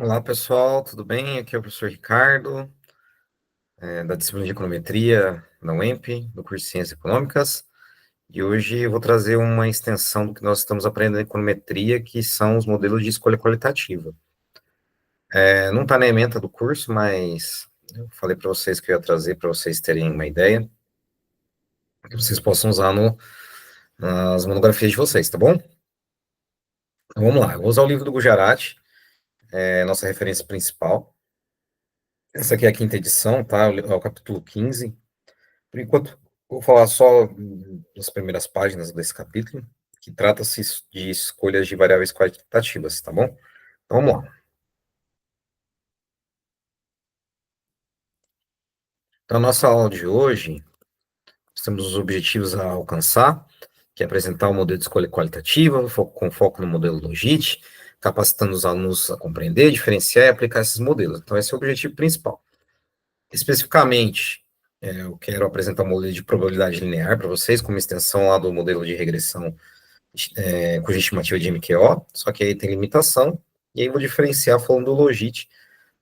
Olá, pessoal, tudo bem? Aqui é o professor Ricardo, da disciplina de Econometria da UEMP, do curso de Ciências Econômicas, e hoje eu vou trazer uma extensão do que nós estamos aprendendo em Econometria, que são os modelos de escolha qualitativa. Não está na ementa do curso, mas eu falei para vocês que eu ia trazer para vocês terem uma ideia, que vocês possam usar nas monografias de vocês, tá bom? Então vamos lá, eu vou usar o livro do Gujarati, nossa referência principal. Essa aqui é a quinta edição, tá? É o capítulo 15. Por enquanto, vou falar só das primeiras páginas desse capítulo, que trata-se de escolhas de variáveis qualitativas, tá bom? Então, vamos lá. Então, a nossa aula de hoje, nós temos os objetivos a alcançar, que é apresentar o modelo de escolha qualitativa, com foco no modelo Logit, capacitando os alunos a compreender, diferenciar e aplicar esses modelos. Então, esse é o objetivo principal. Especificamente, eu quero apresentar um modelo de probabilidade linear para vocês, como extensão lá do modelo de regressão cuja estimativa é de MQO, só que aí tem limitação, e aí vou diferenciar falando do Logit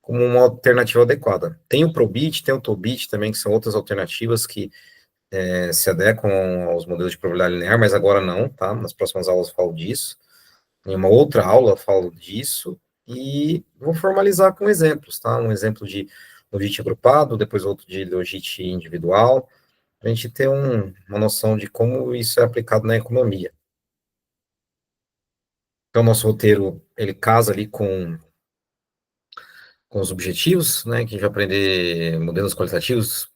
como uma alternativa adequada. Tem o Probit, tem o Tobit também, que são outras alternativas que se adequam aos modelos de probabilidade linear, mas agora não, tá? Nas próximas aulas eu falo disso. Em uma outra aula eu falo disso, e vou formalizar com exemplos, tá? Um exemplo de Logit agrupado, depois outro de Logit individual, para a gente ter uma noção de como isso é aplicado na economia. Então, nosso roteiro, ele casa ali com os objetivos, né, que a gente vai aprender modelos qualitativos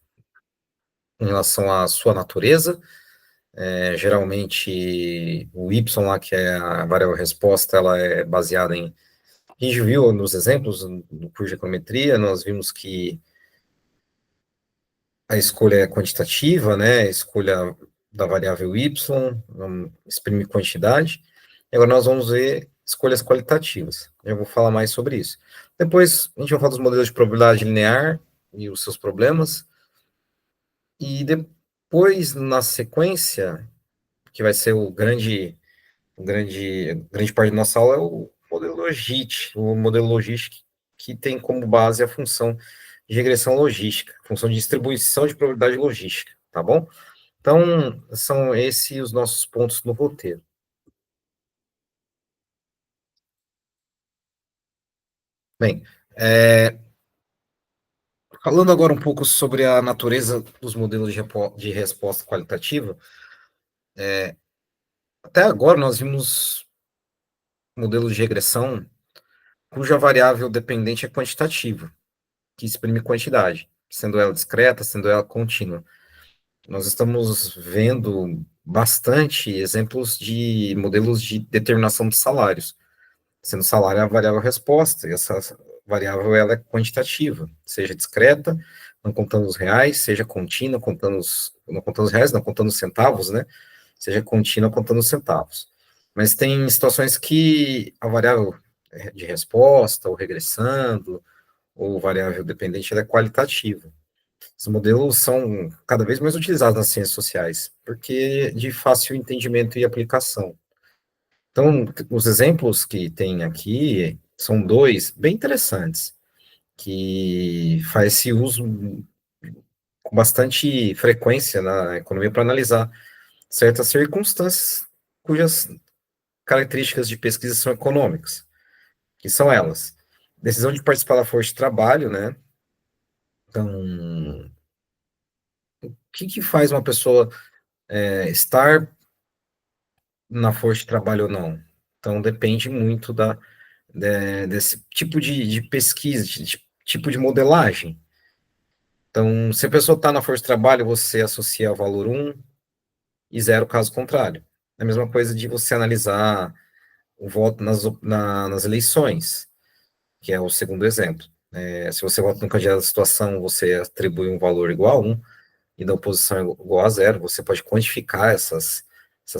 em relação à sua natureza. Geralmente, o Y lá, que é a variável resposta, ela é baseada em... A gente viu nos exemplos do curso de econometria, nós vimos que a escolha é quantitativa, né, a escolha da variável Y, exprime quantidade. E agora nós vamos ver escolhas qualitativas. Eu vou falar mais sobre isso. Depois a gente vai falar dos modelos de probabilidade linear e os seus problemas. E depois, na sequência, que vai ser grande parte da nossa aula, é o modelo Logit. O modelo Logit que tem como base a função de regressão logística, função de distribuição de probabilidade logística, tá bom? Então, são esses os nossos pontos no roteiro. Bem, falando agora um pouco sobre a natureza dos modelos de resposta qualitativa, até agora nós vimos modelos de regressão cuja variável dependente é quantitativa, que exprime quantidade, sendo ela discreta, sendo ela contínua. Nós estamos vendo bastante exemplos de modelos de determinação de salários, sendo salário a variável resposta, e essa variável ela é quantitativa, seja discreta, não contando os reais, seja contínua, não contando os reais, não contando os centavos, né? Seja contínua contando os centavos. Mas tem situações que a variável de resposta, ou regressando, ou variável dependente, ela é qualitativa. Os modelos são cada vez mais utilizados nas ciências sociais, porque de fácil entendimento e aplicação. Então, os exemplos que tem aqui são dois bem interessantes, que faz esse uso com bastante frequência na economia para analisar certas circunstâncias cujas características de pesquisa são econômicas, que são elas: decisão de participar da força de trabalho, né? Então, o que faz uma pessoa estar na força de trabalho ou não? Então, depende muito desse tipo de pesquisa, tipo de modelagem. Então, se a pessoa está na força de trabalho, você associa o valor um e zero caso contrário. É a mesma coisa de você analisar o voto nas eleições, que é o segundo exemplo. Se você vota no candidato da situação, você atribui um valor igual a um, e da oposição igual a zero, você pode quantificar essas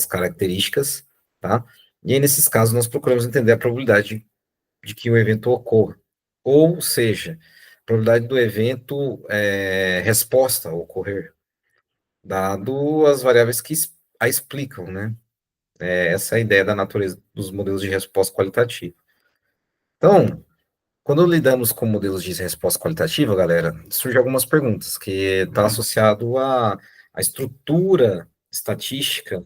características, tá? E aí, nesses casos, nós procuramos entender a probabilidade de que o evento ocorra. Ou seja, a probabilidade do evento resposta ocorrer, dado as variáveis que a explicam, né? Essa é a ideia da natureza dos modelos de resposta qualitativa. Então, Quando lidamos com modelos de resposta qualitativa, galera, surgem algumas perguntas que está associado à estrutura estatística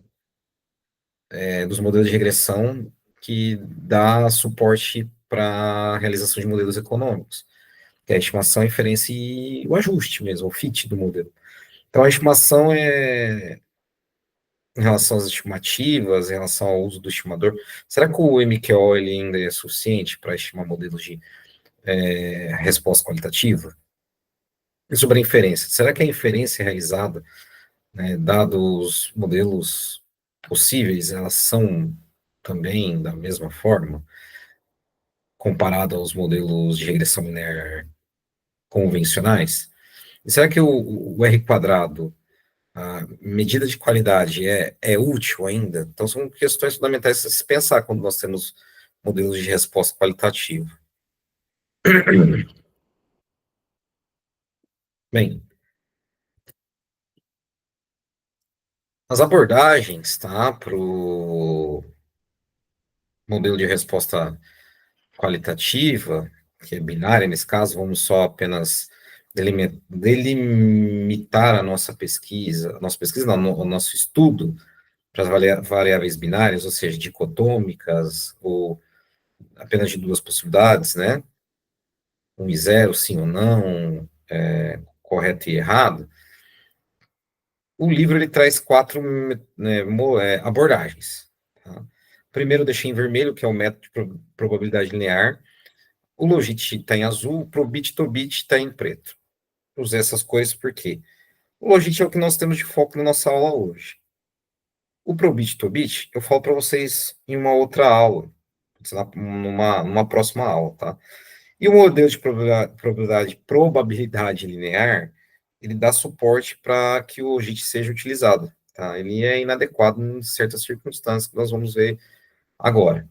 dos modelos de regressão que dá suporte para a realização de modelos econômicos, que é a estimação, a inferência e o ajuste mesmo, o fit do modelo. Então, a estimação é em relação às estimativas, em relação ao uso do estimador. Será que o MQO ele ainda é suficiente para estimar modelos de resposta qualitativa? E sobre a inferência, será que a inferência realizada, né, dados os modelos possíveis, elas são também da mesma forma, comparado aos modelos de regressão linear convencionais? E será que o R quadrado, a medida de qualidade, é útil ainda? Então, são questões fundamentais a se pensar quando nós temos modelos de resposta qualitativa. Bem, as abordagens, tá, para o modelo de resposta qualitativa, que é binária nesse caso, vamos só apenas delimitar a nossa pesquisa não, o nosso estudo para as variáveis binárias, ou seja, dicotômicas, ou apenas de duas possibilidades, né? Um e zero, sim ou não, correto e errado. O livro ele traz quatro, né, abordagens. Tá? Primeiro, eu deixei em vermelho, que é o método de probabilidade linear. O Logit está em azul, o Probit Tobit está em preto. Usei essas cores porque o Logit é o que nós temos de foco na nossa aula hoje. O Probit Tobit eu falo para vocês em uma outra aula, numa próxima aula, tá? E o modelo de probabilidade linear, ele dá suporte para que o Logit seja utilizado, tá? Ele é inadequado em certas circunstâncias que nós vamos ver agora.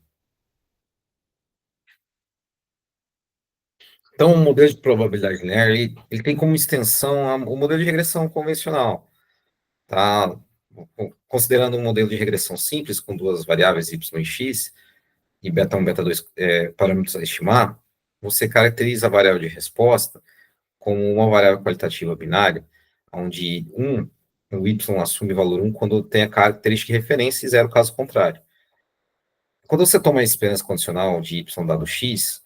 Então, o modelo de probabilidade linear, ele tem como extensão o modelo de regressão convencional, tá? Considerando um modelo de regressão simples, com duas variáveis y e x, e beta 1 beta 2 parâmetros a estimar, você caracteriza a variável de resposta como uma variável qualitativa binária, onde o y assume valor 1 quando tem a característica de referência e zero caso contrário. Quando você toma a esperança condicional de y dado x,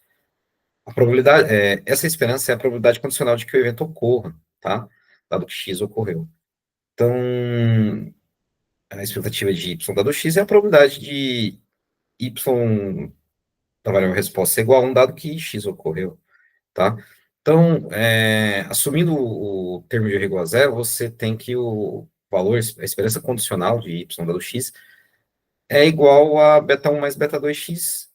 a probabilidade, essa esperança é a probabilidade condicional de que o evento ocorra, tá? Dado que x ocorreu. Então, a expectativa de y dado x é a probabilidade de y da variável resposta ser igual a 1 dado que x ocorreu, tá? Então, assumindo o termo de R igual a zero, você tem que o valor, a esperança condicional de y dado x, é igual a beta 1 mais beta 2x,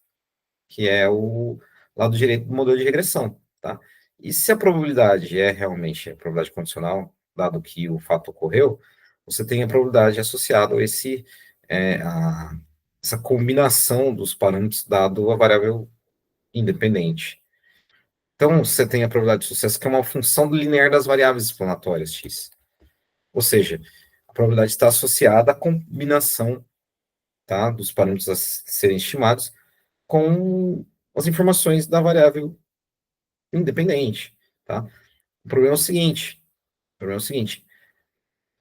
que é o lado direito do modelo de regressão, tá? E se a probabilidade é realmente a probabilidade condicional, dado que o fato ocorreu, você tem a probabilidade associada a essa combinação dos parâmetros dado a variável independente. Então, você tem a probabilidade de sucesso, que é uma função linear das variáveis explanatórias x. Ou seja, a probabilidade está associada à combinação, tá, dos parâmetros a serem estimados com as informações da variável independente, tá? O problema é o seguinte,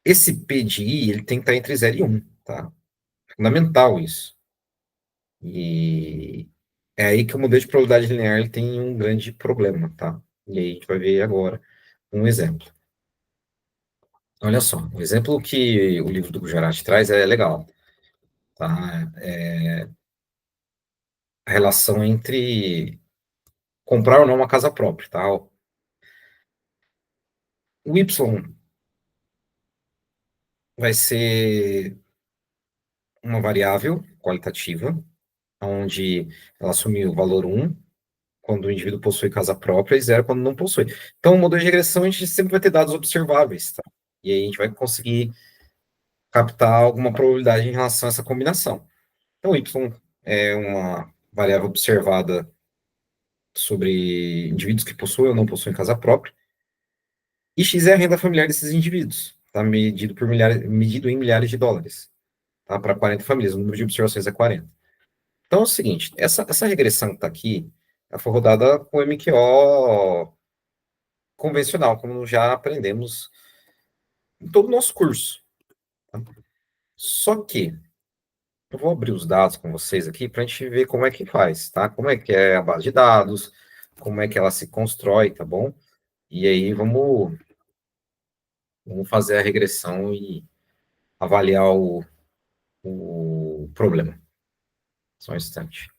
esse P de I, ele tem que estar entre 0 e 1, tá? É fundamental isso. E é aí que o modelo de probabilidade linear ele tem um grande problema, tá? E aí a gente vai ver agora um exemplo. Olha só, o exemplo que o livro do Gujarat traz é legal, tá? A relação entre comprar ou não uma casa própria, tá? O Y vai ser uma variável qualitativa, onde ela assume o valor 1 quando o indivíduo possui casa própria e 0 quando não possui. Então, o modelo de regressão, a gente sempre vai ter dados observáveis, tá? E aí a gente vai conseguir captar alguma probabilidade em relação a essa combinação. Então, Y é uma variável observada sobre indivíduos que possuem ou não possuem casa própria, e X é a renda familiar desses indivíduos, tá? Medido em milhares de dólares, tá? Para 40 famílias, o número de observações é 40. Então é o seguinte, essa regressão que está aqui, ela foi rodada com MQO convencional, como já aprendemos em todo o nosso curso. Tá? Só que eu vou abrir os dados com vocês aqui para a gente ver como é que faz, tá? Como é que é a base de dados, como é que ela se constrói, tá bom? E aí vamos fazer a regressão e avaliar o problema. Só um instante.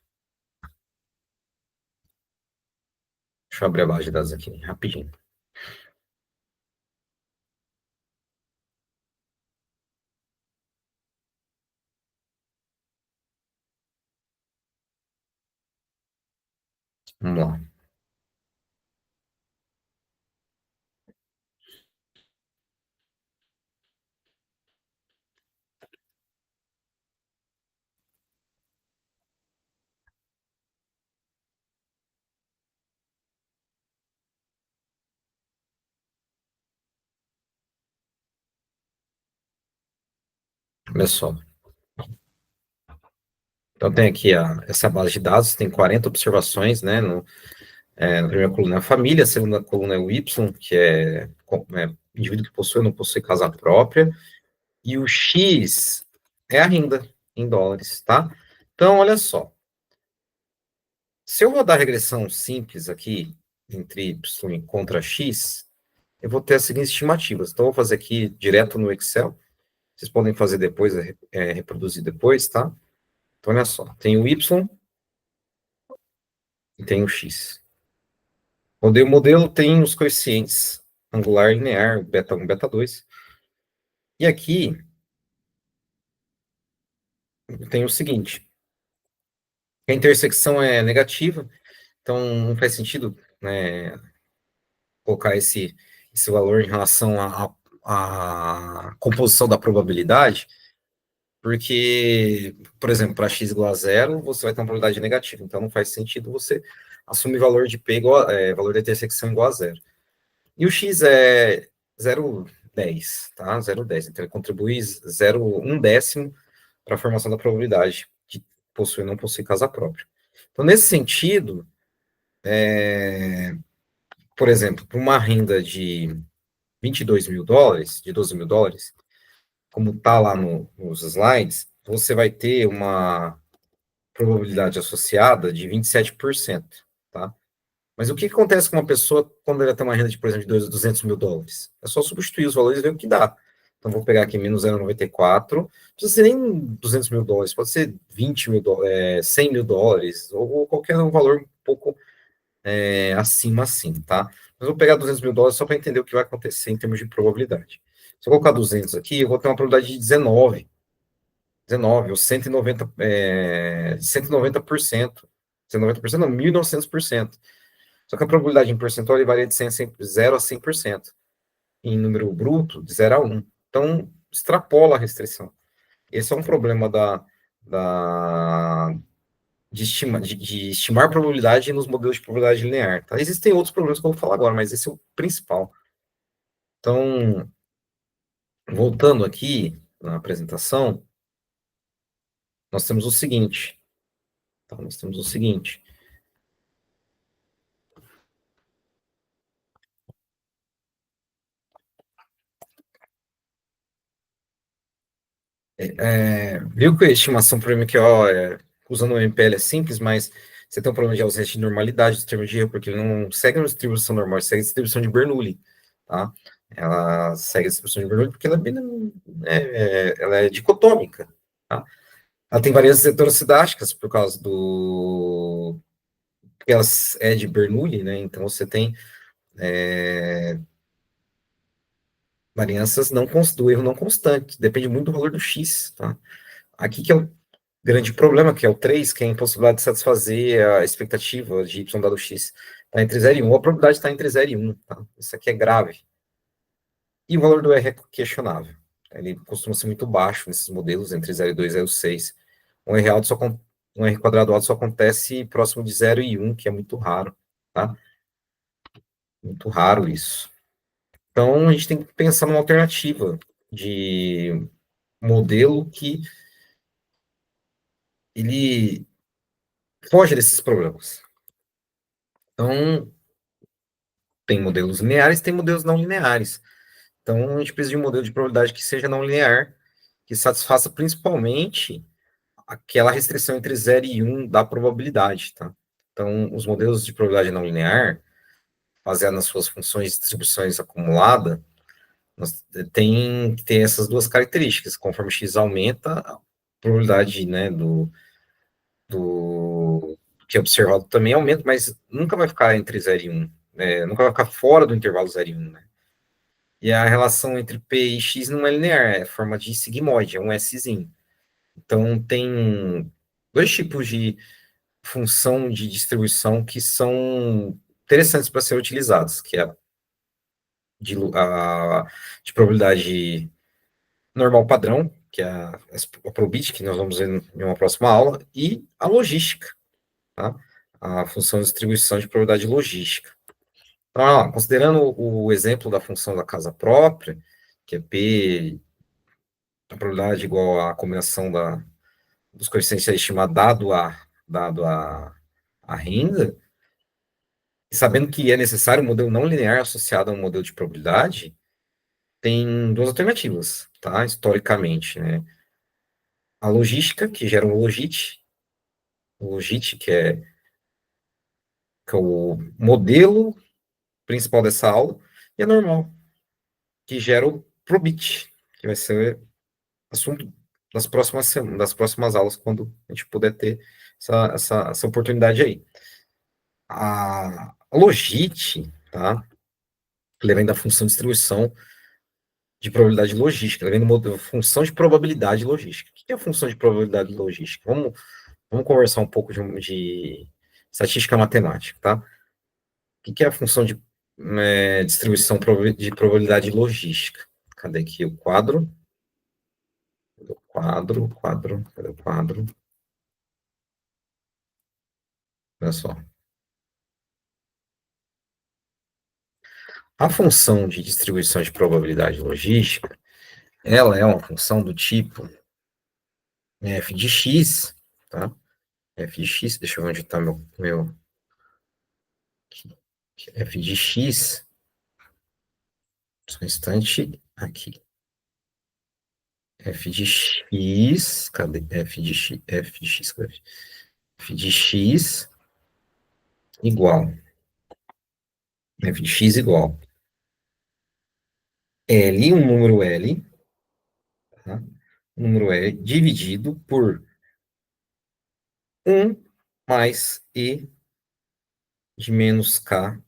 Deixa eu abrir a base de dados aqui, rapidinho. Vamos lá. Olha só. Então, tem aqui essa base de dados, tem 40 observações, né? Na primeira coluna é a família, a segunda coluna é o Y, que é indivíduo que possui ou não possui casa própria, e o X é a renda em dólares, tá? Então, olha só. Se eu rodar regressão simples aqui, entre Y contra X, eu vou ter as seguintes estimativas. Então, eu vou fazer aqui direto no Excel. Vocês podem fazer depois, reproduzir depois, tá? Então, olha só. Tem o Y e tem o X. O modelo tem os coeficientes angular linear, beta 1, beta 2. E aqui tem o seguinte: a intersecção é negativa, então não faz sentido, né, colocar esse valor em relação à composição da probabilidade, porque, por exemplo, para x igual a zero, você vai ter uma probabilidade negativa, então não faz sentido você assumir valor de P igual, valor da intersecção igual a zero. E o x é 0,10, tá? 0,10. Então ele contribui 0,1 décimo para a formação da probabilidade de possuir ou não possuir casa própria. Então, nesse sentido, por exemplo, para uma renda de 22 mil dólares, de 12 mil dólares, como está lá nos slides, você vai ter uma probabilidade associada de 27%, tá? Mas o que acontece com uma pessoa quando ela tem uma renda de, por exemplo, de 200 mil dólares? É só substituir os valores e ver o que dá. Então, vou pegar aqui menos 0,94. Não precisa ser nem 200 mil dólares, pode ser 20 mil dólares, 100 mil dólares, ou qualquer um valor um pouco acima assim, tá? Mas vou pegar 200 mil dólares só para entender o que vai acontecer em termos de probabilidade. Se eu colocar 200 aqui, eu vou ter uma probabilidade de 19 ou 190, 190%. 190% não, 1.900%. Só que a probabilidade em percentual ele varia de 0 a 100%. Em número bruto, de 0 a 1. Então, extrapola a restrição. Esse é um problema de estimar probabilidade nos modelos de probabilidade linear. Tá? Existem outros problemas que eu vou falar agora, mas esse é o principal. Então, voltando aqui na apresentação, nós temos o seguinte. Tá? Nós temos o seguinte. Viu que a estimação por MQO, usando o MPL, é simples, mas você tem um problema de ausência de normalidade do termo de erro, porque ele não segue uma distribuição normal, ele segue a distribuição de Bernoulli, tá? Ela segue a distribuição de Bernoulli porque ela é dicotômica, tá? Ela tem variâncias heterocidásticas por causa porque ela é de Bernoulli, né? Então você tem variâncias do erro não constante, depende muito do valor do x, tá? Aqui que é o grande problema, que é o 3, que é a impossibilidade de satisfazer a expectativa de y dado x. Está entre 0 e 1. A probabilidade está entre 0 e 1. Tá? Isso aqui é grave. E o valor do R é questionável. Ele costuma ser muito baixo nesses modelos, entre 0 e 2, 0 e 6. Um R quadrado alto só acontece próximo de 0 e 1, que é muito raro. Tá? Muito raro isso. Então, a gente tem que pensar numa alternativa de modelo que ele foge desses problemas. Então, tem modelos lineares, tem modelos não lineares. Então, a gente precisa de um modelo de probabilidade que seja não linear, que satisfaça principalmente aquela restrição entre 0 e 1 da probabilidade, tá? Então, os modelos de probabilidade não linear, baseados nas suas funções de distribuições acumulada, tem que ter essas duas características. Conforme x aumenta, a probabilidade, né, do que é observado também aumenta, mas nunca vai ficar entre 0 e 1, né? Nunca vai ficar fora do intervalo 0 e 1, né? E a relação entre P e X não é linear, é forma de sigmoide, é um Szinho. Então, tem dois tipos de função de distribuição que são interessantes para ser utilizados, que é de probabilidade normal padrão, que é a probit, que nós vamos ver em uma próxima aula, e a logística, tá? A função de distribuição de probabilidade logística. Então, considerando o exemplo da função da casa própria, que é P, a probabilidade igual à combinação dos coeficientes estimados dado a renda, e sabendo que é necessário um modelo não linear associado a um modelo de probabilidade, tem duas alternativas, tá? Historicamente, né? A logística, que gera um logit, que é o modelo principal dessa aula, e a normal, que gera o probit, que vai ser assunto das próximas aulas, quando a gente puder ter essa oportunidade aí. A logit, tá? Ele vem da função de distribuição de probabilidade logística, ele vem da função de probabilidade logística. O que é a função de probabilidade logística? Vamos conversar um pouco de estatística matemática, tá? O que é a função de distribuição de probabilidade logística? Cadê aqui o quadro? Cadê o quadro? Olha só. A função de distribuição de probabilidade logística, ela é uma função do tipo f de x, tá? F de x, deixa eu ver onde está meu f de x, só um instante, aqui. F de x, cadê? F de x igual. F de x igual. L, um número L, tá? Um número L dividido por 1 mais E de menos K.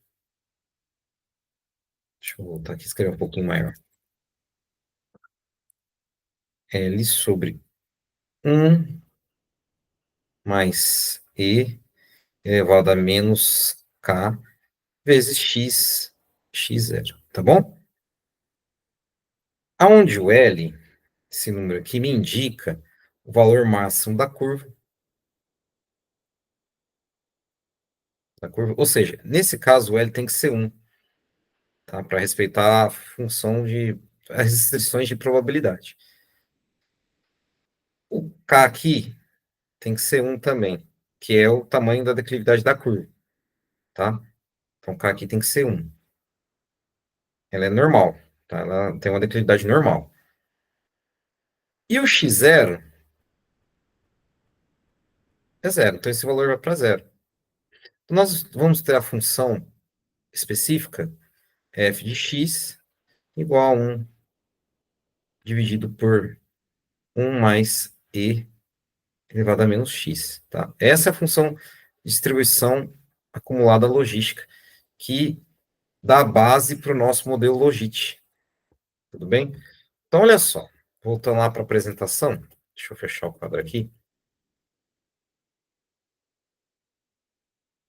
Deixa eu voltar aqui e escrever um pouquinho maior. L sobre 1 mais E elevado a menos K vezes x zero, tá bom? Aonde o L, esse número aqui, me indica o valor máximo da curva, ou seja, nesse caso o L tem que ser 1, tá? Para respeitar a função as restrições de probabilidade. O K aqui tem que ser 1 também, que é o tamanho da declividade da curva, tá? Então, K aqui tem que ser 1. Ela é normal, tá? Ela tem uma declividade normal. E o x0 é zero, então esse valor vai para zero. Então, nós vamos ter a função específica, f de x igual a 1 dividido por 1 mais e elevado a menos x, tá? Essa é a função de distribuição acumulada logística que dá a base para o nosso modelo logit, tudo bem? Então, olha só, voltando lá para a apresentação, deixa eu fechar o quadro aqui,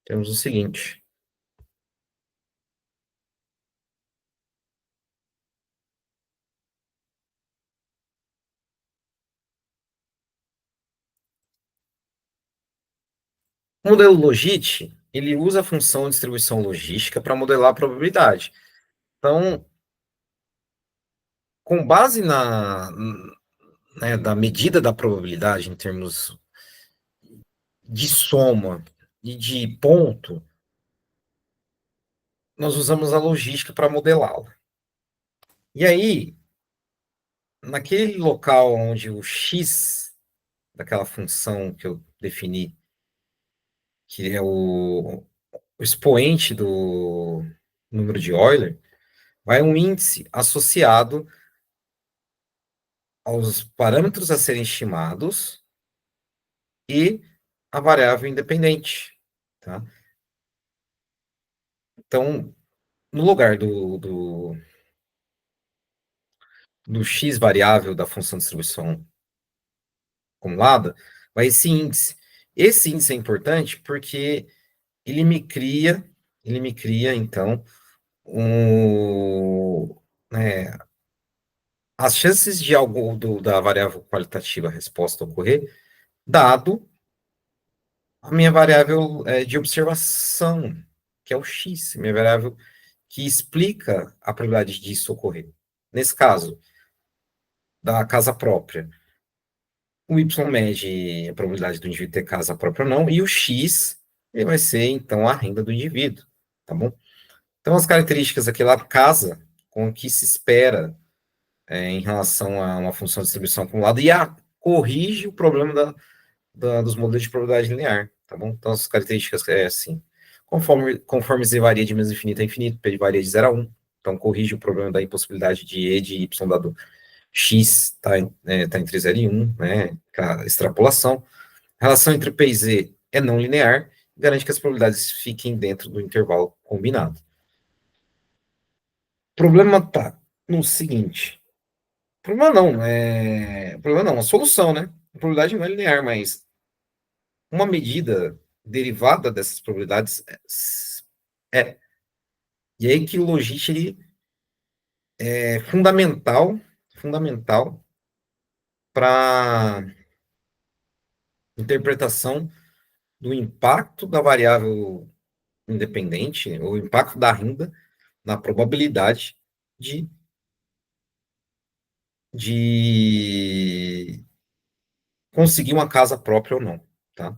temos o seguinte. O modelo logit, ele usa a função de distribuição logística para modelar a probabilidade. Então, com base da medida da probabilidade em termos de soma e de ponto, nós usamos a logística para modelá-la. E aí, naquele local onde o x daquela função que eu defini, que é o expoente do número de Euler, vai um índice associado aos parâmetros a serem estimados e a variável independente, tá? Então, no lugar do x variável da função de distribuição acumulada, vai esse índice. Esse índice é importante porque ele me cria, então, né, as chances de algo da variável qualitativa resposta ocorrer, dado a minha variável de observação, que é o x, minha variável que explica a probabilidade disso ocorrer. Nesse caso, da casa própria, o y mede a probabilidade do indivíduo ter casa própria ou não, e o x ele vai ser, então, a renda do indivíduo, tá bom? Então, as características aqui, ela casa com o que se espera em relação a uma função de distribuição acumulada e corrige o problema dos modelos de probabilidade linear, tá bom? Então, as características é assim, conforme z varia de menos infinito a infinito, p varia de 0 a 1, então corrige o problema da impossibilidade de e de y dado x tá entre 0 e 1, né, a extrapolação. A relação entre p e z é não linear, garante que as probabilidades fiquem dentro do intervalo combinado. O problema tá no seguinte, problema não, a solução, né? A probabilidade não é linear, mas uma medida derivada dessas probabilidades é. E aí que o logit ele é fundamental para interpretação do impacto da variável independente, o impacto da renda na probabilidade de, de conseguir uma casa própria ou não, tá?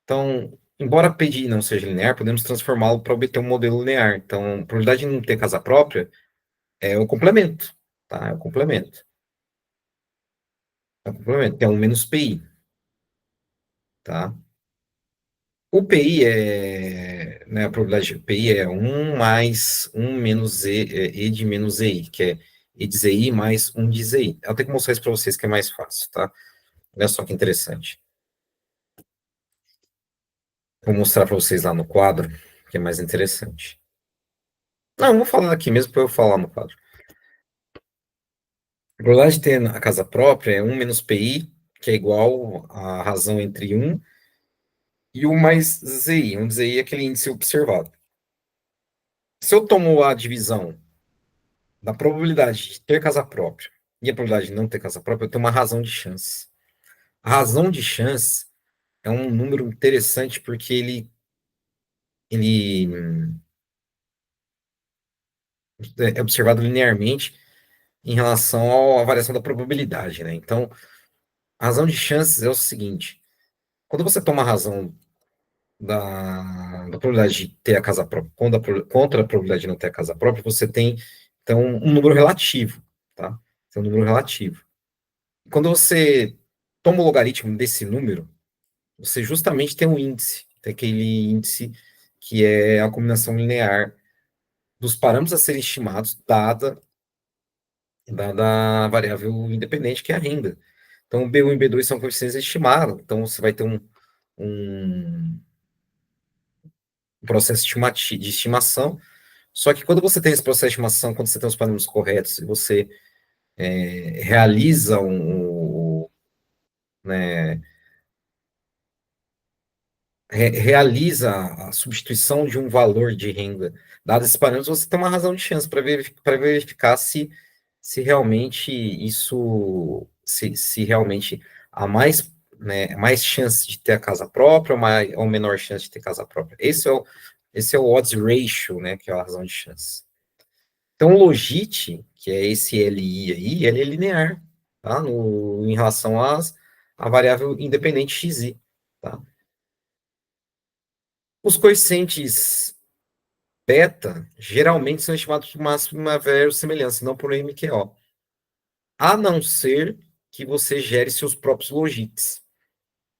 Então, embora PDI não seja linear, podemos transformá-lo para obter um modelo linear. Então, a probabilidade de não ter casa própria é o complemento, tá? É o complemento. É o complemento, que é 1 menos PI, tá? O PI né, a probabilidade de PI é 1 mais 1 menos E de menos EI, que é E de ZI mais 1 de ZI. Eu tenho que mostrar isso para vocês que é mais fácil, tá? Olha só que interessante. Vou mostrar para vocês lá no quadro, que é mais interessante. Não, vou falar aqui mesmo para eu falar no quadro. A probabilidade de ter a casa própria é 1 menos PI, que é igual à razão entre 1 e 1 mais ZI. 1 de ZI é aquele índice observado. Se eu tomo a divisão da probabilidade de ter casa própria e a probabilidade de não ter casa própria, eu tenho uma razão de chance. A razão de chance é um número interessante porque ele é observado linearmente em relação à variação da probabilidade, né? Então, a razão de chances é o seguinte: quando você toma a razão da probabilidade de ter a casa própria contra a probabilidade de não ter a casa própria, você tem, então, um número relativo, tá? Tem um número relativo. Quando você toma o logaritmo desse número, você justamente tem um índice, tem aquele índice que é a combinação linear dos parâmetros a serem estimados, dada a variável independente, que é a renda. Então, B1 e B2 são coeficientes estimados, então você vai ter um processo de estimação, só que quando você tem esse processo de estimação, quando você tem os parâmetros corretos, e você realiza né, realiza a substituição de um valor de renda, dados esses parâmetros, você tem uma razão de chance para verificar se realmente se realmente há mais chance de ter a casa própria ou menor chance de ter casa própria. Esse é o odds ratio, né, que é a razão de chance. Então, o logit, que é esse LI aí, ele é linear, tá? Em relação à variável independente XI, tá? Os coeficientes beta geralmente são estimados por máxima verossimilhança, não por MQO. A não ser que você gere seus próprios logits,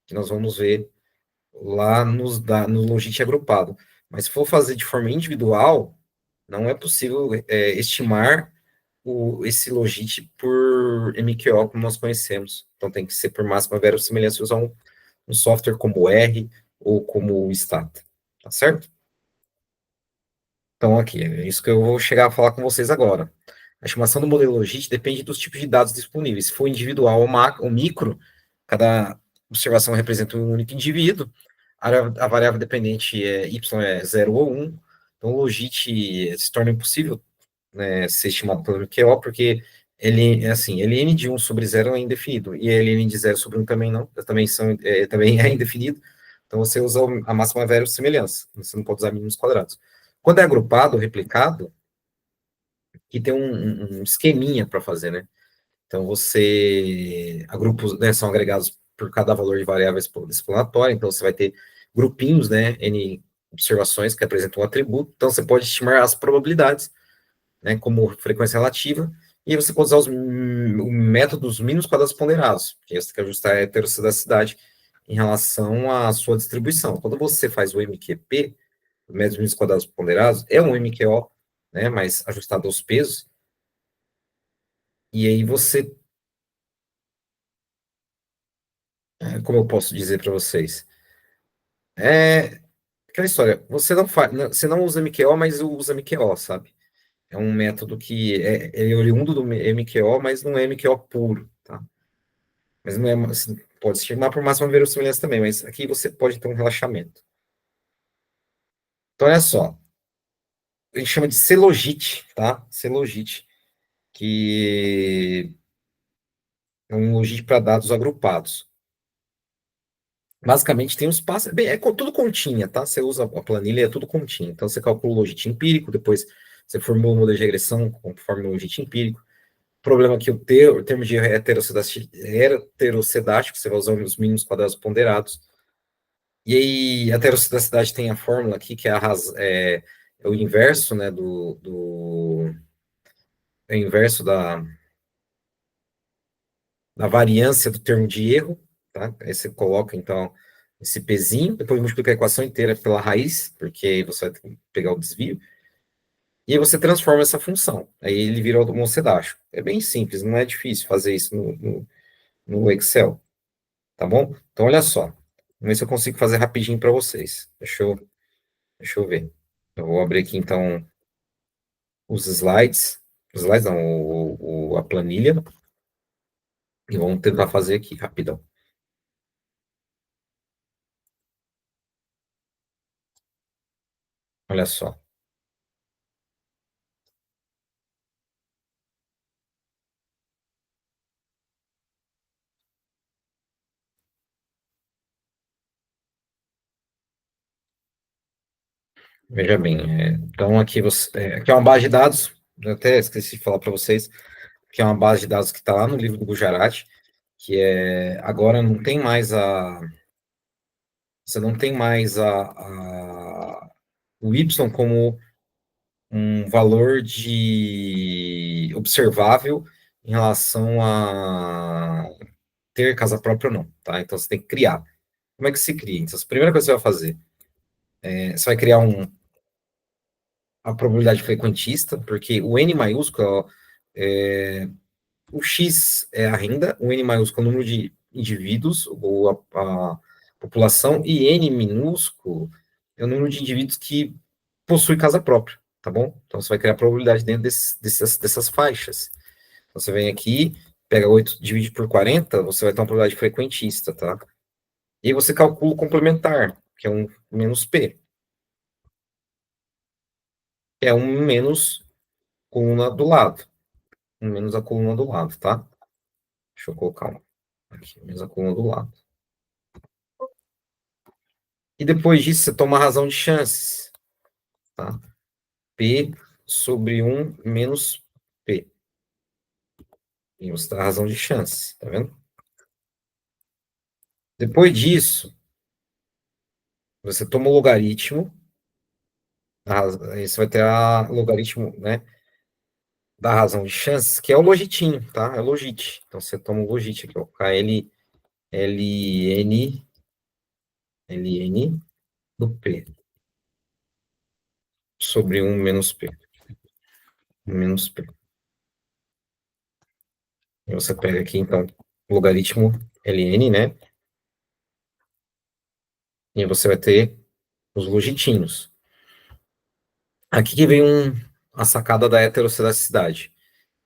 que nós vamos ver lá no logit agrupado. Mas se for fazer de forma individual, não é possível estimar esse logit por MQO como nós conhecemos. Então tem que ser por máxima verossimilhança usar um software como R ou como o Stata. Tá certo? Então, aqui, é isso que eu vou chegar a falar com vocês agora. A estimação do modelo logit depende dos tipos de dados disponíveis. Se for individual ou micro, cada observação representa um único indivíduo. A variável dependente y é 0 ou 1. Então, o logit se torna impossível, né, ser estimado pelo MQO, porque ele é assim, ln de 1 sobre 0 é indefinido, e ln de 0 sobre 1 também não, também é indefinido. Então, você usa a máxima verossimilhança, você não pode usar mínimos quadrados. Quando é agrupado, replicado, que tem um esqueminha para fazer, né? Então, grupos, né, são agregados por cada valor de variável explanatória, então você vai ter grupinhos, né, N observações que apresentam um atributo, então você pode estimar as probabilidades, né, como frequência relativa, e aí você pode usar o método dos mínimos quadrados ponderados, que você tem que ajustar a heterossedacidade em relação à sua distribuição. Quando você faz o MQP, métodos mínimos quadrados ponderados, é um MQO, né, mas ajustado aos pesos, e aí você, como eu posso dizer para vocês, é aquela história, você não usa MQO, mas usa MQO, sabe? É um método que é oriundo do MQO, mas não é MQO puro, tá? Mas não é, assim, pode se chamar por máxima verossimilhança também, mas aqui você pode ter um relaxamento. Então, olha só, a gente chama de Celogit, tá? Celogit, que é um logit para dados agrupados. Basicamente, tem os passos, tudo continha, tá? Você usa a planilha, é tudo continha. Então, você calcula o logit empírico, depois você formula o modelo de regressão conforme o logit empírico. O problema é que o termo de heterocedástico, você vai usar os mínimos quadrados ponderados. E aí, a heterocedacidade tem a fórmula aqui, que é o inverso, né, é o inverso da variância do termo de erro, tá? Aí você coloca, então, esse pezinho, depois multiplica a equação inteira pela raiz, porque aí você vai ter que pegar o desvio, e aí você transforma essa função. Aí ele vira um sedástico. É bem simples, não é difícil fazer isso no Excel, tá bom? Então, olha só. Vamos ver se eu consigo fazer rapidinho para vocês. Deixa eu ver. Eu vou abrir aqui, então, os slides. Os slides não, a planilha. E vamos tentar fazer aqui, rapidão. Olha só. Veja bem. Então, aqui é uma base de dados. Eu até esqueci de falar para vocês que é uma base de dados que está lá no livro do Gujarati, que agora não tem mais você não tem mais o Y como um valor de observável em relação a ter casa própria ou não, tá? Então você tem que criar. Como é que se cria? Então, a primeira coisa que você vai fazer você vai criar a probabilidade frequentista, porque o N maiúsculo o X é a renda, o N maiúsculo é o número de indivíduos, ou a população, e N minúsculo é o número de indivíduos que possui casa própria, tá bom? Então você vai criar a probabilidade dentro dessas faixas. Então, você vem aqui, pega 8, divide por 40, você vai ter uma probabilidade frequentista, tá? E aí você calcula o complementar, que é um menos P, que é um menos coluna do lado. Um menos a coluna do lado, tá? Deixa eu colocar aqui, menos a coluna do lado. E depois disso, você toma a razão de chances, tá? P sobre 1 menos P. E você dá a razão de chances, tá vendo? Depois disso, você toma o logaritmo Aí você vai ter a logaritmo, né, da razão de chances, que é o logitinho, tá? É o logit. Então você toma o logit aqui, ó, KL, ln do P sobre um menos P. Menos P. E você pega aqui, então, logaritmo ln, né? E você vai ter os logitinhos. Aqui que vem a sacada da heterocitacidade.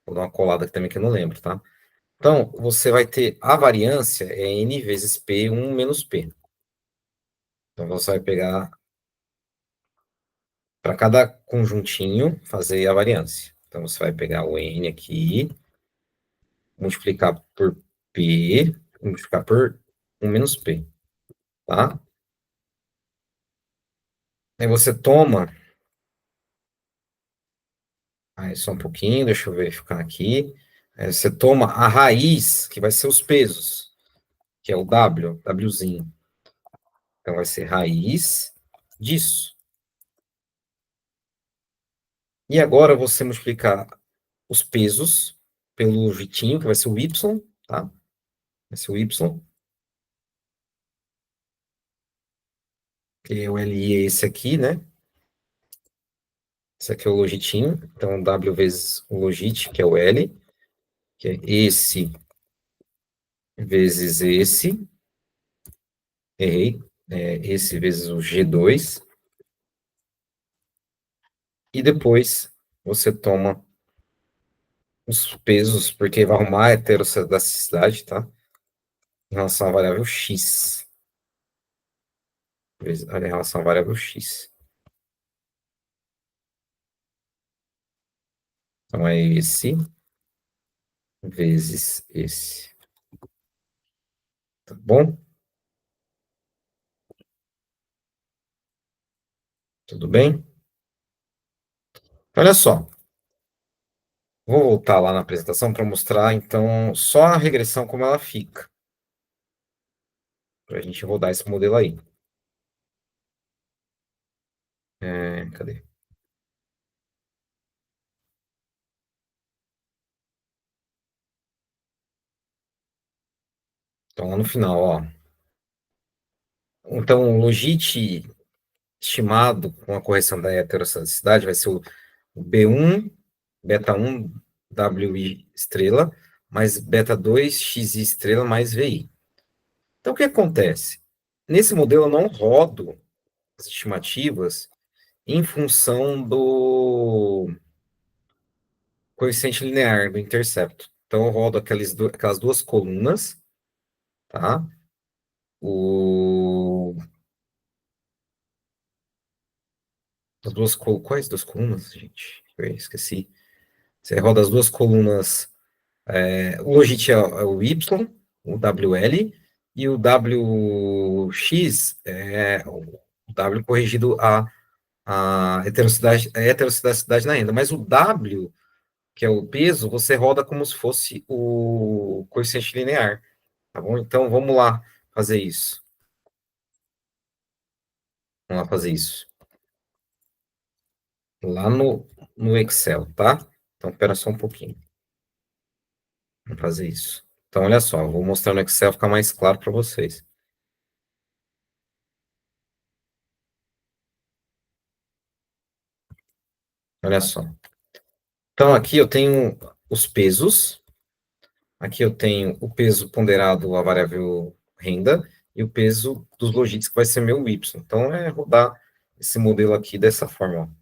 Vou dar uma colada aqui também que eu não lembro, tá? Então, você vai ter a variância é n vezes p, 1 menos p. Então, você vai pegar para cada conjuntinho, fazer a variância. Então, você vai pegar o n aqui, multiplicar por p, multiplicar por 1 menos p, tá? Aí você toma, aí só um pouquinho, deixa eu verificar aqui. Aí você toma a raiz, que vai ser os pesos, que é o w, wzinho. Então, vai ser raiz disso. E agora você multiplicar os pesos pelo jitinho, que vai ser o y, tá? Vai ser o y, que é o li é esse aqui, né? Esse aqui é o logitinho, então w vezes o logit, que é o L, que é esse vezes esse, errei, esse vezes o G2, e depois você toma os pesos, porque vai arrumar a heterocitacidade, tá? Em relação à variável x. Em relação à variável x. Então é esse vezes esse. Tá bom? Tudo bem? Olha só, vou voltar lá na apresentação para mostrar, então, só a regressão como ela fica. Para a gente rodar esse modelo aí. Cadê? Então, lá no final, ó. Então, o logit estimado com a correção da heterocitacidade vai ser o B1, beta 1, WI estrela, mais beta 2, XI estrela, mais VI. Então, o que acontece? Nesse modelo, eu não rodo as estimativas em função do coeficiente linear do intercepto. Então, eu rodo aquelas duas colunas, tá? O... Quais duas colunas, gente? Eu esqueci. Você roda as duas colunas. O logit é o Y, o WL, e o WX é o W corrigido a heterocidacidade na renda. Mas o W, que é o peso, você roda como se fosse o coeficiente linear. Tá bom? Então, vamos lá fazer isso. Vamos lá fazer isso. Lá no Excel, tá? Então, espera só um pouquinho. Vamos fazer isso. Então, olha só, vou mostrar no Excel, ficar mais claro para vocês. Olha só. Então, aqui eu tenho os pesos. Aqui eu tenho o peso ponderado à variável renda e o peso dos logits, que vai ser meu Y. Então, é rodar esse modelo aqui dessa forma, ó.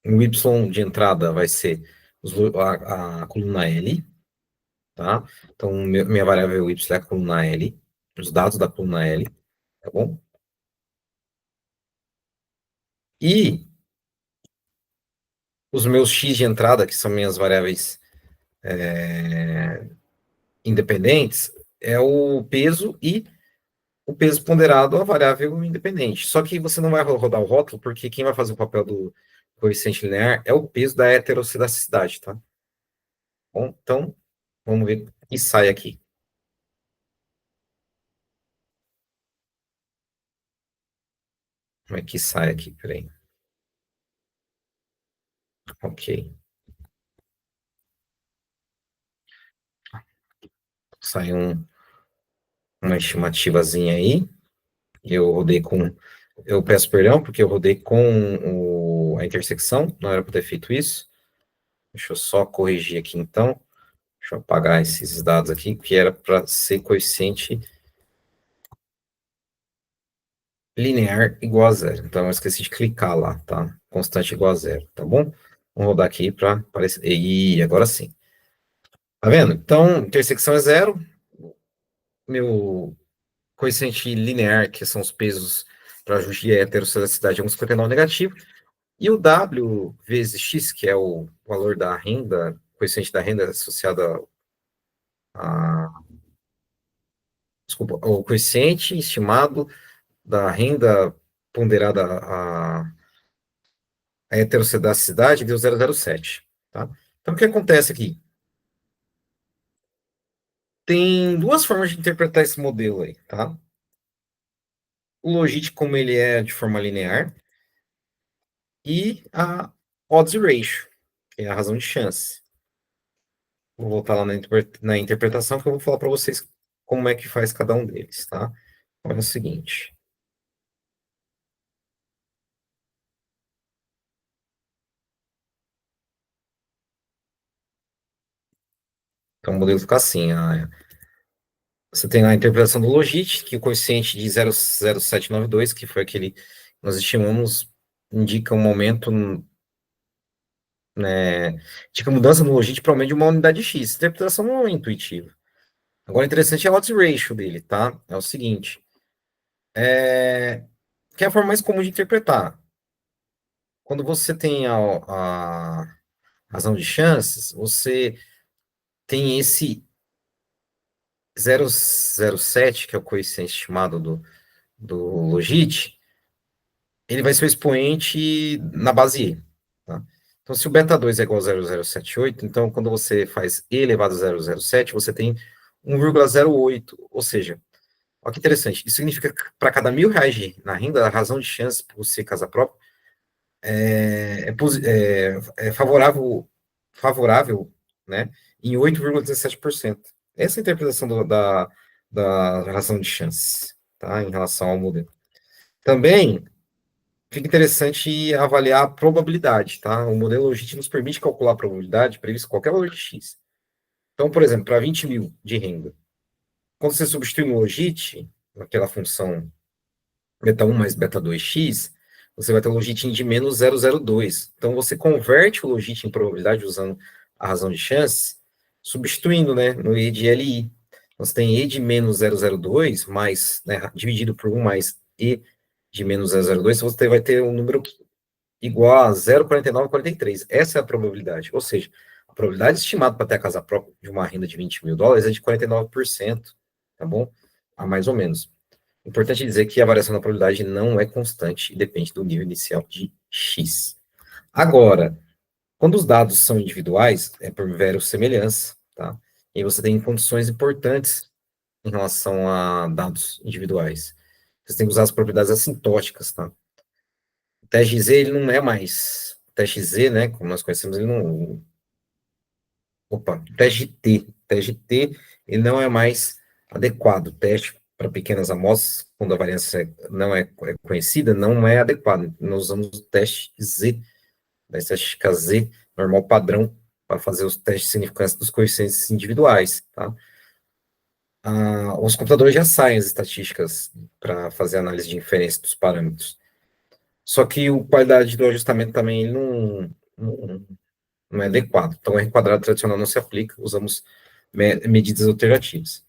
O Y de entrada vai ser a coluna L, tá? Então, minha variável Y é a coluna L, os dados da coluna L, tá bom? E os meus X de entrada, que são minhas variáveis independentes, é o peso e o peso ponderado a variável independente. Só que você não vai rodar o rótulo, porque quem vai fazer o papel do coeficiente linear é o peso da heterocidacidade, tá? Bom, então, vamos ver o que sai aqui. Como é que sai aqui? Peraí. Ok. Sai uma estimativa,zinha aí. Eu rodei com. Eu peço perdão, porque eu rodei com a intersecção, não era para ter feito isso. Deixa eu só corrigir aqui então. Deixa eu apagar esses dados aqui, que era para ser coeficiente linear igual a zero. Então, eu esqueci de clicar lá, tá? Constante igual a zero, tá bom? Vamos rodar aqui para aparecer. E agora sim. Tá vendo? Então, intersecção é zero. Meu coeficiente linear, que são os pesos para ajuste de heterocelicidade, é 1,59 negativo. E o W vezes X, que é o valor da renda, coeficiente da renda associada a. Desculpa, o coeficiente estimado da renda ponderada a heterocelicidade deu 0,07, tá? Então, o que acontece aqui? Tem duas formas de interpretar esse modelo aí, tá? O logit, como ele é de forma linear, e a odds ratio, que é a razão de chance. Vou voltar lá na interpretação, que eu vou falar para vocês como é que faz cada um deles, tá? Olha o seguinte. Então, o modelo fica assim. Você tem a interpretação do logit, que o coeficiente de 0,0792, que foi aquele que nós estimamos, indica um momento, né, indica mudança no logit para aumento de uma unidade X. A interpretação não é intuitiva. Agora, interessante é a odds ratio dele, tá? É o seguinte. Que é a forma mais comum de interpretar. Quando você tem a razão de chances, você tem esse 0,07, que é o coeficiente estimado do logit, ele vai ser o expoente na base E. Tá? Então, se o beta 2 é igual a 0,078, então quando você faz E elevado a 0,07, você tem 1,08. Ou seja, olha que interessante. Isso significa que para cada R$ 1.000 na renda, a razão de chance por você casa própria é favorável, né, em 8,17%. Essa é a interpretação da razão de chance, tá, em relação ao modelo. Também fica interessante avaliar a probabilidade, tá? O modelo logit nos permite calcular a probabilidade prevista qualquer valor de x. Então, por exemplo, para 20 mil de renda, quando você substitui no logit, naquela função beta 1 mais beta 2x, você vai ter o logit de menos 0,02. Então, você converte o logit em probabilidade usando a razão de chance, substituindo, né, no E de LI. Então, você tem E de menos 0,02 mais, né, dividido por 1 mais E de menos 0,02, você vai ter um número igual a 0,4943. Essa é a probabilidade. Ou seja, a probabilidade estimada para ter a casa própria de uma renda de US$ 20.000 é de 49%, tá bom? A mais ou menos. Importante dizer que a variação da probabilidade não é constante e depende do nível inicial de X. Agora, quando os dados são individuais, é por verossemelhança, tá? E aí você tem condições importantes em relação a dados individuais. Você tem que usar as propriedades assintóticas, tá? O teste Z, ele não é mais. O teste Z, né, como nós conhecemos, ele não. Opa, o teste T. O teste T, ele não é mais adequado. O teste para pequenas amostras, quando a variância não é conhecida, não é adequado. Nós usamos o teste Z, da estatística Z, normal padrão, para fazer os testes de significância dos coeficientes individuais, tá? Os computadores já saem as estatísticas para fazer análise de inferência dos parâmetros. Só que a qualidade do ajustamento também ele não é adequado. Então, o R quadrado tradicional não se aplica, usamos medidas alternativas.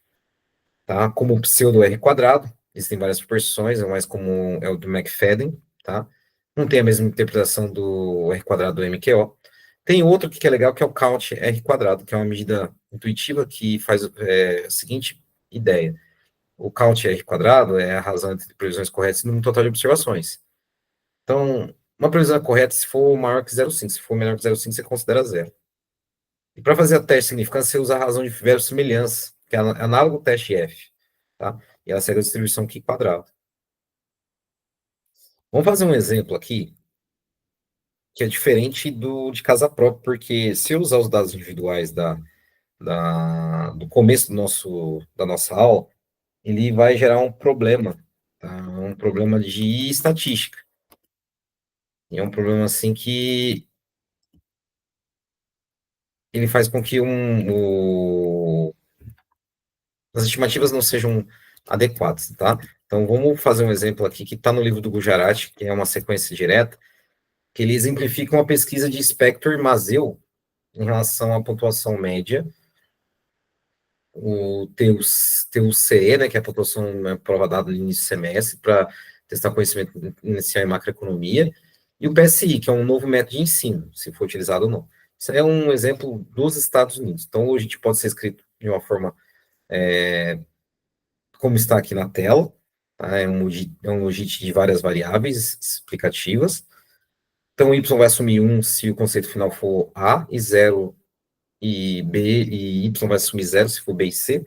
Tá? Como o pseudo R quadrado, existem várias versões, o mais comum é o do McFadden, tá? Não tem a mesma interpretação do R quadrado do MQO. Tem outro que é legal, que é o count R quadrado, que é uma medida intuitiva que faz a seguinte ideia. O count R quadrado é a razão entre previsões corretas e número total de observações. Então, uma previsão é correta se for maior que 0,5. Se for menor que 0,5, você considera zero. E para fazer a teste de significância, você usa a razão de verossimilhança, que é análogo ao teste F. Tá? E ela segue a distribuição Q quadrado. Vamos fazer um exemplo aqui que é diferente do de casa própria, porque se eu usar os dados individuais do começo da nossa aula, ele vai gerar um problema, tá? Um problema de estatística. E é um problema assim que ele faz com que as estimativas não sejam adequadas, tá? Então vamos fazer um exemplo aqui que está no livro do Gujarati, que é uma sequência direta, que ele exemplifica uma pesquisa de Spector e Mazeu em relação à pontuação média, o TUCE, né, que é a pontuação na prova dada no início do semestre, para testar conhecimento inicial em macroeconomia, e o PSI, que é um novo método de ensino, se for utilizado ou não. Isso é um exemplo dos Estados Unidos. Então, hoje a gente pode ser escrito de uma forma como está aqui na tela, tá? É um logit de várias variáveis explicativas. Então, y vai assumir 1 se o conceito final for A, e 0 e B, e y vai assumir 0 se for B e C.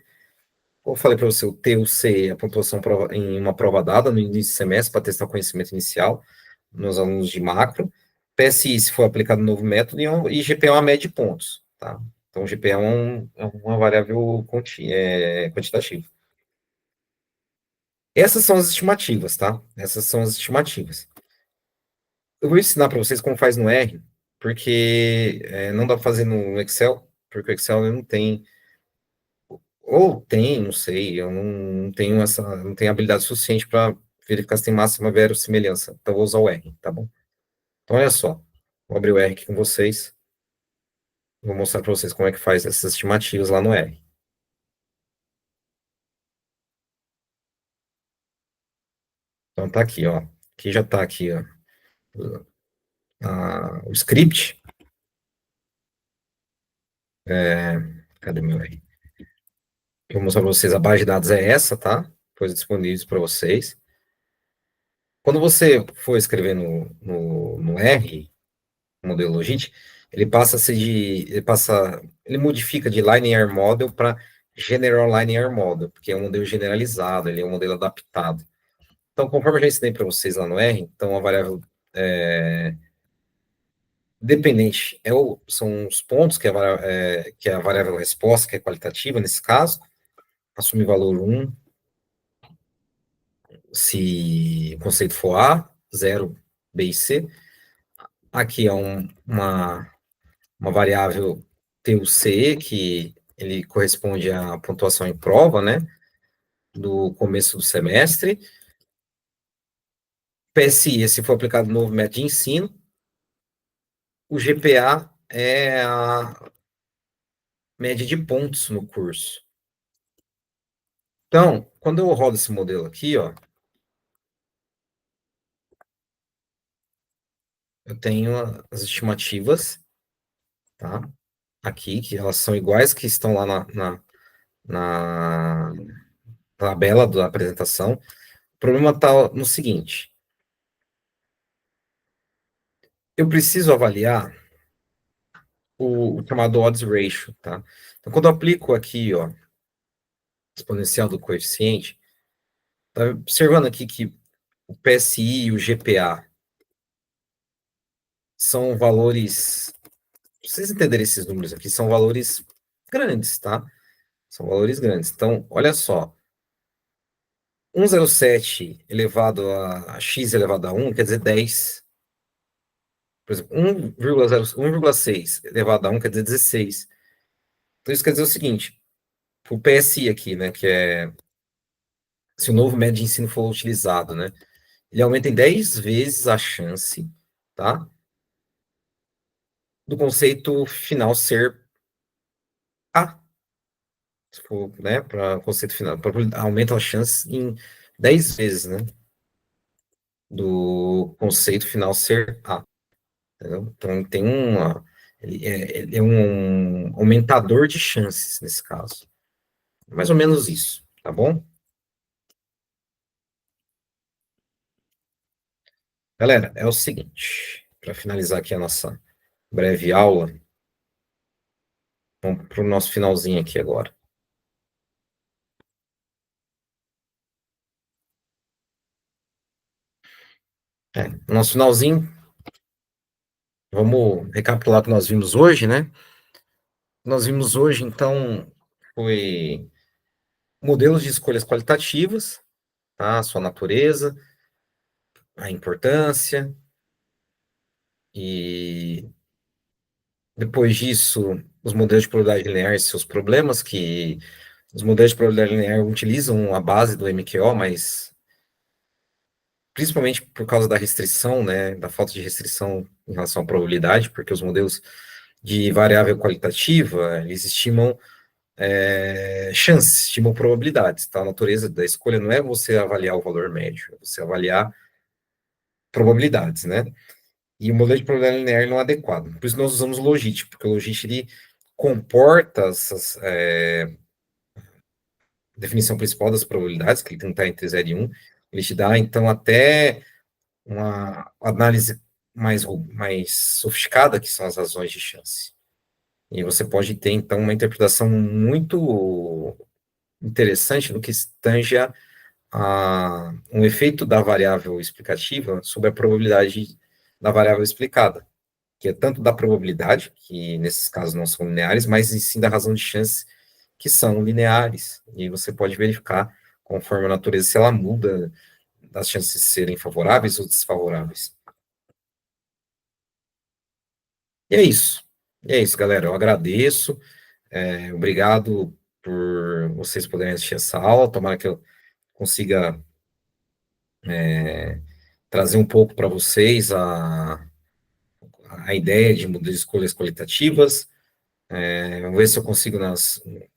Como eu falei para você, o T e o C é a pontuação em uma prova dada no início do semestre para testar o conhecimento inicial nos alunos de macro. PSI, se for aplicado um novo método, e GPA é uma média de pontos, tá? Então, o GPA é uma variável quantitativa. Essas são as estimativas, tá? Essas são as estimativas. Eu vou ensinar para vocês como faz no R, porque não dá para fazer no Excel, porque o Excel não tem, ou tem, não sei, eu não tenho não tenho habilidade suficiente para verificar se tem máxima verossimilhança. Então, eu vou usar o R, tá bom? Então, olha só, vou abrir o R aqui com vocês, vou mostrar para vocês como é que faz essas estimativas lá no R. Então, tá aqui, ó. Aqui já tá aqui, ó, o script. Cadê meu R? Eu vou mostrar para vocês, a base de dados é essa, tá? Coisas disponíveis para vocês. Quando você for escrever no R, modelo Logit, ele modifica de Linear Model para General Linear Model, porque é um modelo generalizado, ele é um modelo adaptado. Então, conforme eu já ensinei para vocês lá no R, então a variável dependente são os pontos, que é a variável resposta, que é qualitativa nesse caso, assume valor 1, se o conceito for A, 0, B e C. Aqui é uma variável TUC, que ele corresponde à pontuação em prova, né, do começo do semestre. PSI, se for aplicado no novo método de ensino. O GPA é a média de pontos no curso. Então, quando eu rodo esse modelo aqui, ó, eu tenho as estimativas, tá? Aqui, que elas são iguais que estão lá na tabela da apresentação. O problema está no seguinte: eu preciso avaliar o chamado odds ratio, tá? Então, quando eu aplico aqui, ó, exponencial do coeficiente, tá observando aqui que o PSI e o GPA são valores, pra vocês entenderem esses números aqui, são valores grandes, tá? São valores grandes. Então, olha só, 1,07 elevado a x elevado a 1 quer dizer 10. Por exemplo, 1,6 elevado a 1 quer dizer 16. Então, isso quer dizer o seguinte, o PSI aqui, né, que é se o novo método de ensino for utilizado, né, ele aumenta em 10 vezes a chance, tá, do conceito final ser A. Se for, né, para o conceito final, aumenta a chance em 10 vezes, né, do conceito final ser A. Entendeu? Então, tem ele é um aumentador de chances nesse caso. Mais ou menos isso, tá bom? Galera, é o seguinte, para finalizar aqui a nossa breve aula, vamos para o nosso finalzinho aqui agora. Nosso finalzinho, vamos recapitular o que nós vimos hoje, né? Nós vimos hoje, então, foi modelos de escolhas qualitativas, tá? A sua natureza, a importância, e depois disso, os modelos de probabilidade linear e seus problemas, que os modelos de probabilidade linear utilizam a base do MQO, mas principalmente por causa da restrição, né, da falta de restrição em relação à probabilidade, porque os modelos de variável qualitativa, eles estimam chances, estimam probabilidades, tá? A natureza da escolha não é você avaliar o valor médio, é você avaliar probabilidades, né? E o modelo de probabilidade linear não é adequado. Por isso nós usamos o logit, porque o logit ele comporta essas definição principal das probabilidades, que ele tem que estar entre 0 e 1, ele te dá, então, até uma análise mais sofisticada, que são as razões de chance. E você pode ter, então, uma interpretação muito interessante no que tange um efeito da variável explicativa sobre a probabilidade da variável explicada, que é tanto da probabilidade, que nesses casos não são lineares, mas sim da razão de chance, que são lineares. E você pode verificar, conforme a natureza, se ela muda das chances de serem favoráveis ou desfavoráveis. E é isso. E é isso, galera. Eu agradeço. Obrigado por vocês poderem assistir essa aula. Tomara que eu consiga trazer um pouco para vocês a ideia de mudar de escolhas qualitativas. Vamos ver se eu consigo,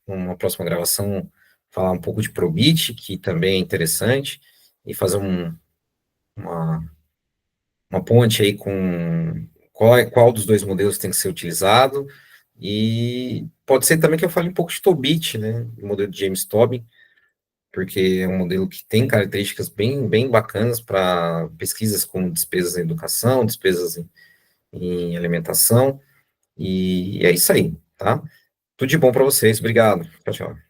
numa próxima gravação, falar um pouco de Probit, que também é interessante, e fazer uma, uma ponte aí com qual dos dois modelos tem que ser utilizado. E pode ser também que eu fale um pouco de Tobit, né? O modelo de James Tobin, porque é um modelo que tem características bem bacanas para pesquisas como despesas em educação, despesas em alimentação, e é isso aí, tá? Tudo de bom para vocês, obrigado. Tchau, tchau.